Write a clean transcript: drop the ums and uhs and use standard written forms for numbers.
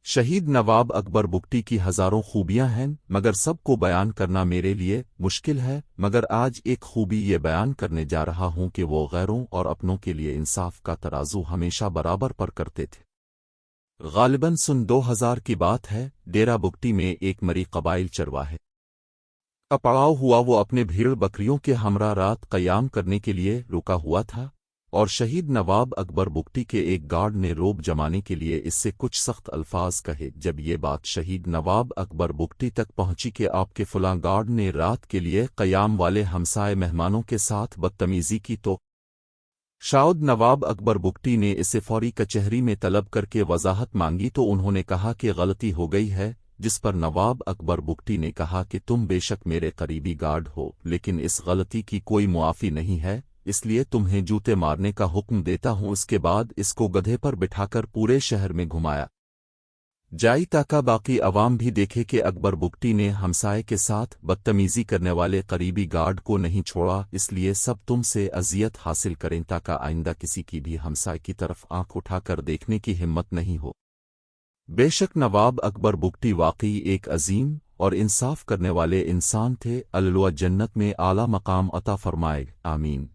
شہید نواب اکبر بگٹی کی ہزاروں خوبیاں ہیں مگر سب کو بیان کرنا میرے لیے مشکل ہے، مگر آج ایک خوبی یہ بیان کرنے جا رہا ہوں کہ وہ غیروں اور اپنوں کے لیے انصاف کا ترازو ہمیشہ برابر پر کرتے تھے۔ غالباً سن 2000 کی بات ہے، ڈیرہ بگٹی میں ایک مری قبائل چرواہے کا پڑاؤ ہوا۔ وہ اپنے بھیڑ بکریوں کے ہمراہ رات قیام کرنے کے لیے رکا ہوا تھا، اور شہید نواب اکبر بگٹی کے ایک گارڈ نے روب جمانے کے لیے اس سے کچھ سخت الفاظ کہے۔ جب یہ بات شہید نواب اکبر بگٹی تک پہنچی کہ آپ کے فلاں گارڈ نے رات کے لیے قیام والے ہمسائے مہمانوں کے ساتھ بدتمیزی کی، تو شاید نواب اکبر بگٹی نے اسے فوری کچہری میں طلب کر کے وضاحت مانگی، تو انہوں نے کہا کہ غلطی ہو گئی ہے، جس پر نواب اکبر بگٹی نے کہا کہ تم بے شک میرے قریبی گارڈ ہو، لیکن اس غلطی کی کوئی معافی نہیں ہے، اس لیے تمہیں جوتے مارنے کا حکم دیتا ہوں۔ اس کے بعد اس کو گدھے پر بٹھا کر پورے شہر میں گھمایا جائی تاکہ باقی عوام بھی دیکھے کہ اکبر بگٹی نے ہمسائے کے ساتھ بدتمیزی کرنے والے قریبی گارڈ کو نہیں چھوڑا، اس لیے سب تم سے اذیت حاصل کریں تاکہ آئندہ کسی کی بھی ہمسائے کی طرف آنکھ اٹھا کر دیکھنے کی ہمت نہیں ہو۔ بے شک نواب اکبر بگٹی واقعی ایک عظیم اور انصاف کرنے والے انسان تھے، اللہ جنت میں اعلیٰ مقام عطا فرمائے، آمین۔